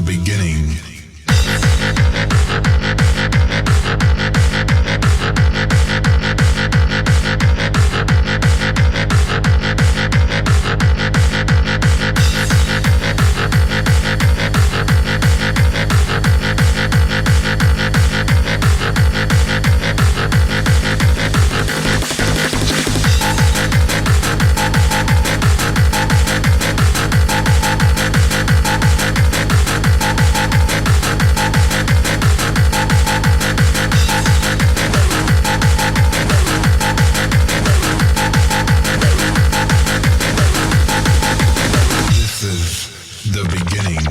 beginning. The beginning.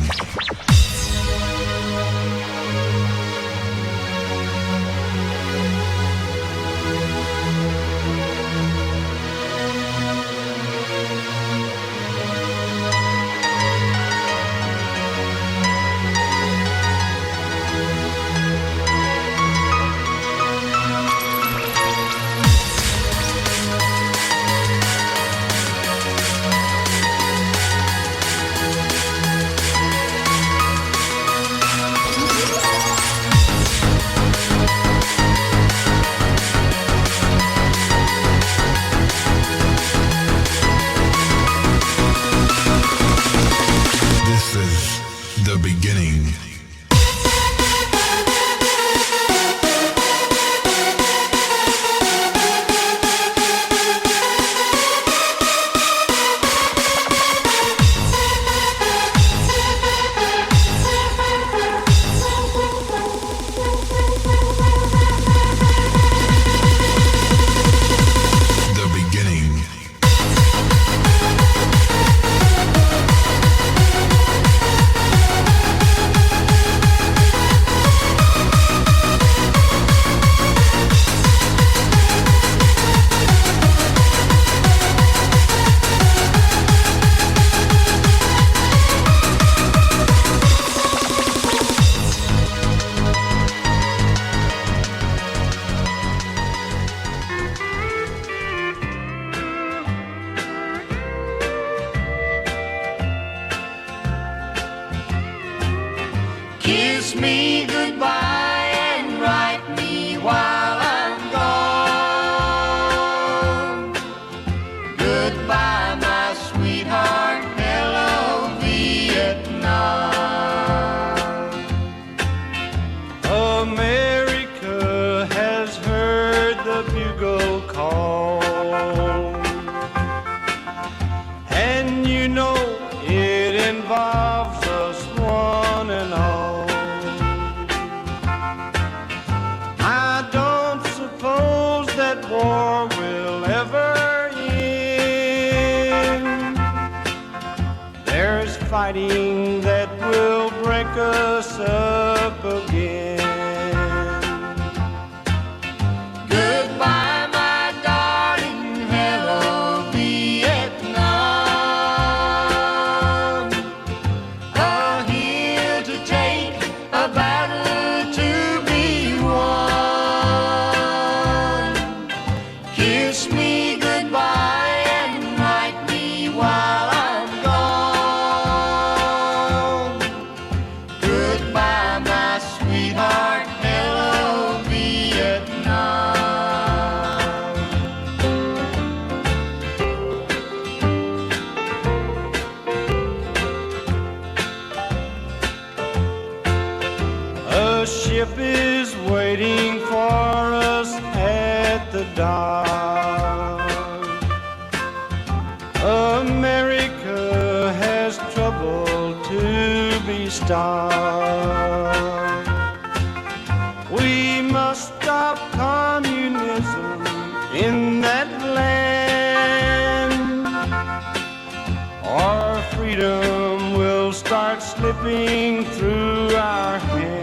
The beginning. Kiss me goodbye and write me while I'm gone. Goodbye, my sweetheart, hello, Vietnam. America has heard the bugle call, and you know it involves us one and all. War will ever end. There's fighting that will break us up again. Goodbye, my darling, hello, Vietnam. A hill to take, a battle to be won. Kiss me goodbye and write me while I'm gone. Goodbye, my sweetheart, hello, Vietnam. A ship is waiting for us at the dock. America has trouble to be stopped. We must stop communism in that land, or freedom will start slipping through our hands.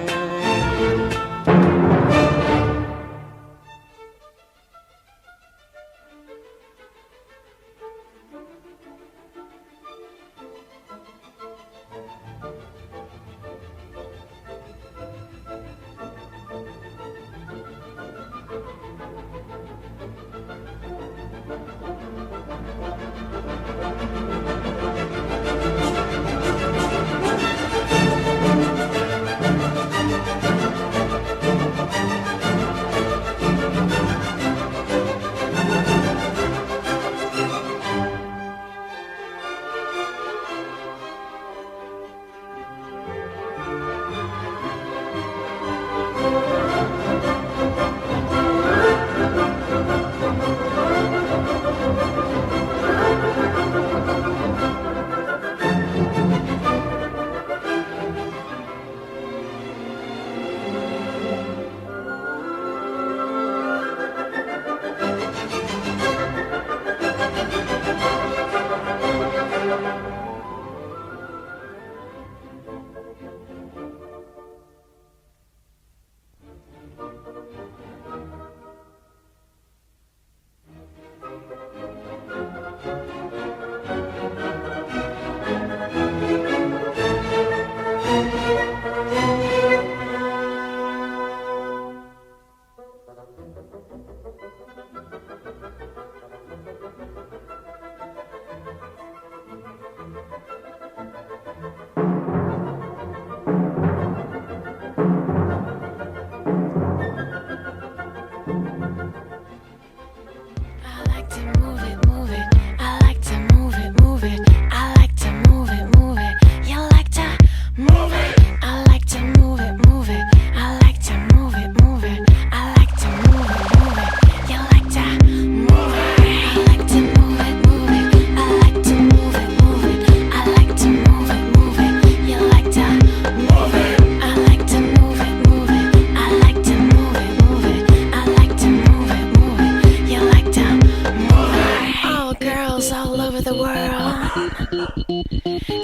girls all over the world.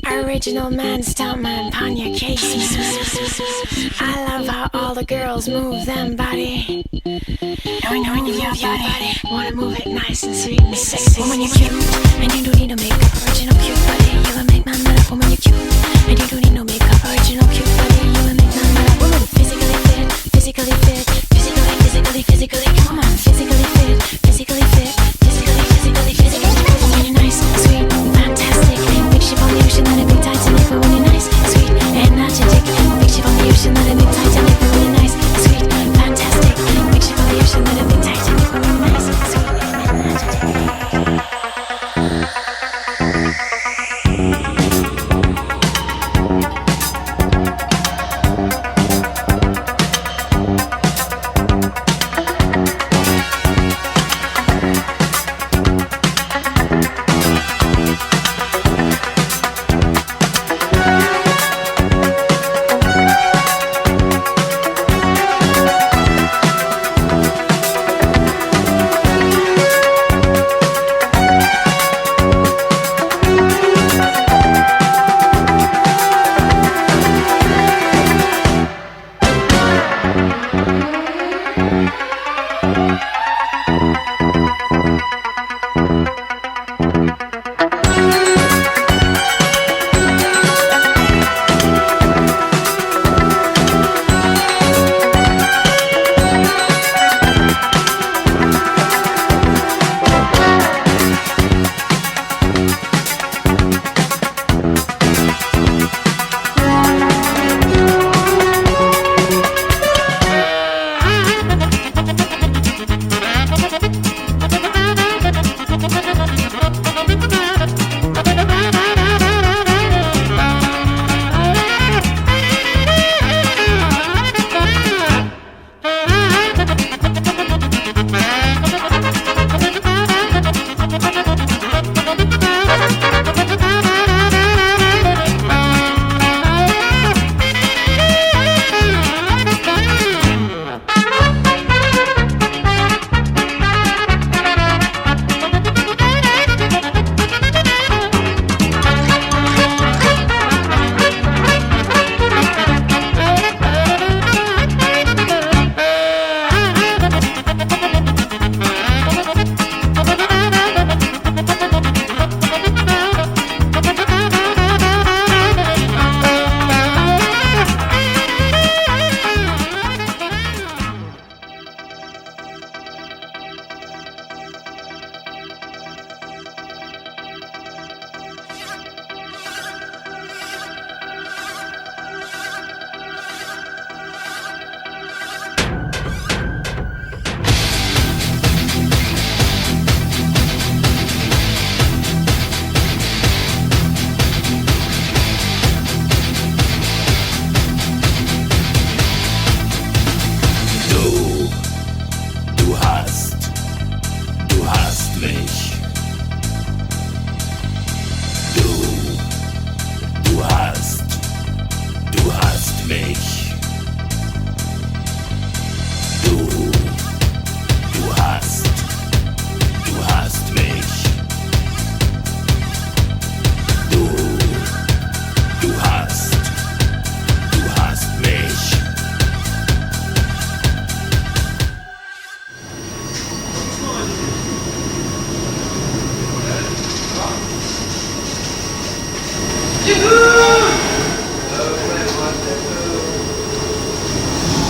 Original man, stuntman, on your case, man. I love how all the girls move them body. And when you move your body, wanna move it nice and sweet and sexy. Woman, you're cute, and you don't need no makeup. Original cute body, you will make my man up. Woman, you're cute, and you don't need no makeup. Original cute body, you will make my man up. Woman, physically fit, physically fit, physically, come on, physically fit, physically fit, physically. When you're nice, sweet, fantastic, big ship on the ocean, let it be Titanic. But when you're nice, sweet, energetic, big ship on the ocean, let it be Titanic. But when you're nice, sweet, fantastic, big ship on the ocean, let it be Titanic. But when you're nice, sweet, energetic.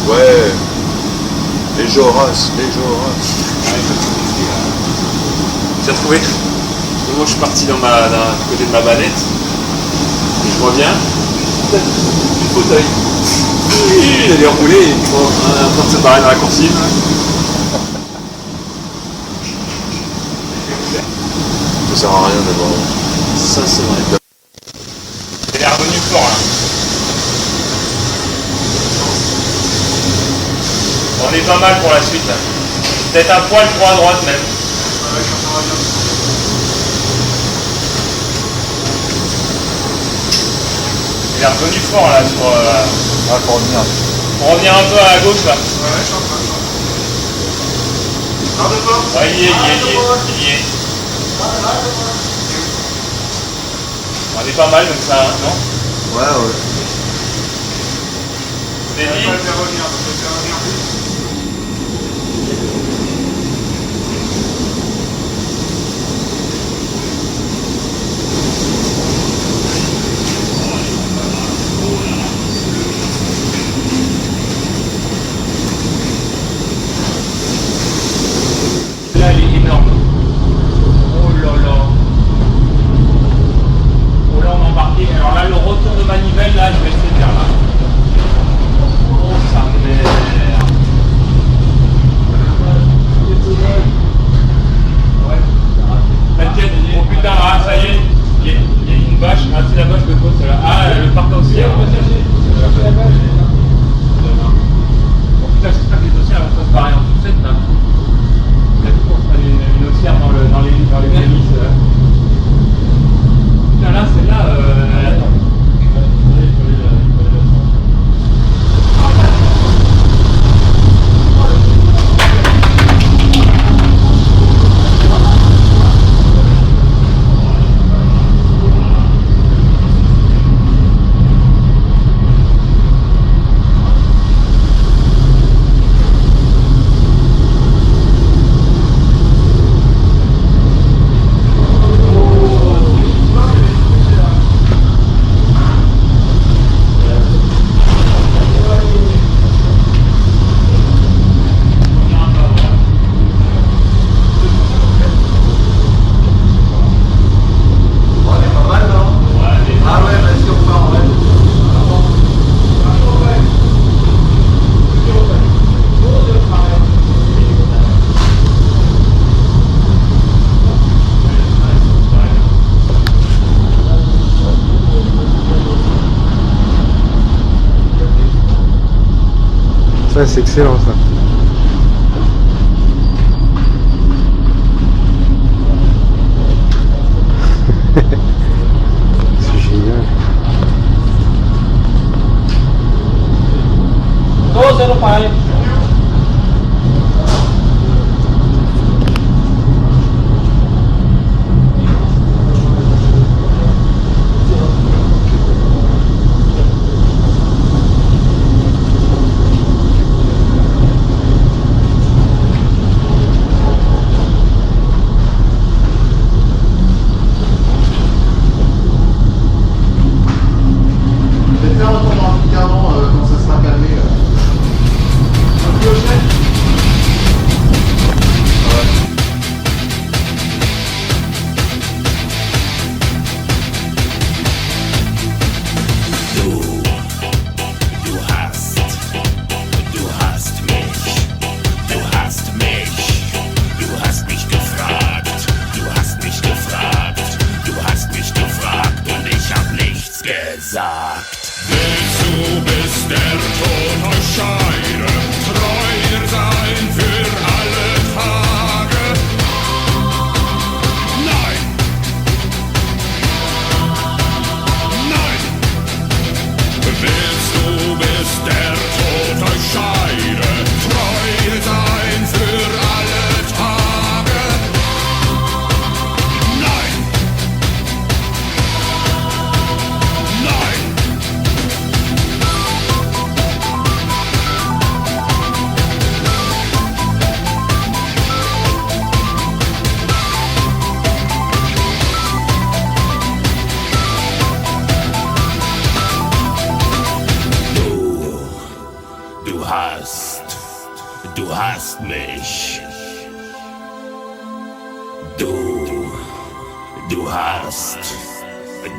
Ouais, les Joras. J'ai retrouvé. Moi je suis parti du côté de ma banette. Et je reviens. Du fauteuil. Il allait rouler et puis bon, on est en train de se barrer dans la coursive. Ça sert à rien d'abord. Ça c'est vrai. Il est revenu fort là. On est pas mal pour la suite là. Peut-être un poil trop à droite même. Il est revenu fort là sur... pour revenir. Pour revenir un peu à la gauche là. Ouais, je suis en train de... Ouais, il y est. On est pas mal comme ça, hein, non? Ouais, ouais. Denis? Là, elle est énorme. Oh là là. Oh là, on a embarqué. Alors là, le retour de manivelle, là, je vais essayer de faire là. Oh, sa mère. Ouais, t'inquiète. Oh putain, ah, ça y est. Il y a une bâche. Ah, c'est la bâche de quoi, celle-là? Ah, le parc aussi. Oh putain, j'espère que les dossiers vont pas se barrer en sucette, là. Une haussière dans les prémices. Putain, là, celle-là, attends. Ça, c'est excellent ça. C'est génial.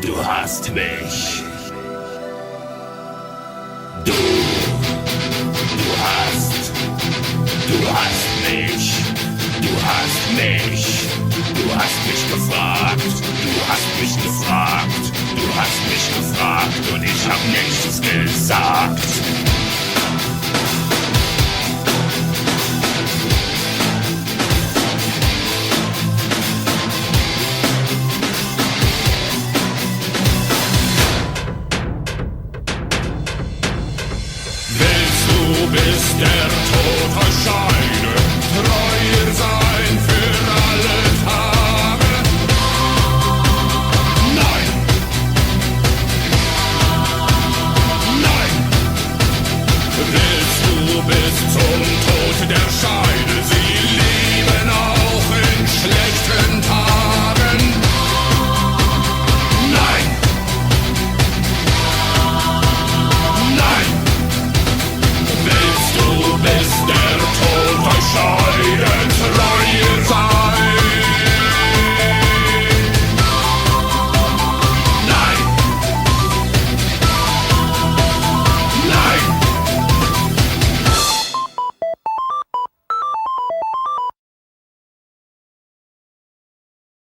Du hast mich. Du hast mich. Du hast mich. Du hast mich. Du hast mich gefragt. Du hast mich gefragt. Du hast mich gefragt und ich hab nichts gesagt. Du bist der Tod, Schein.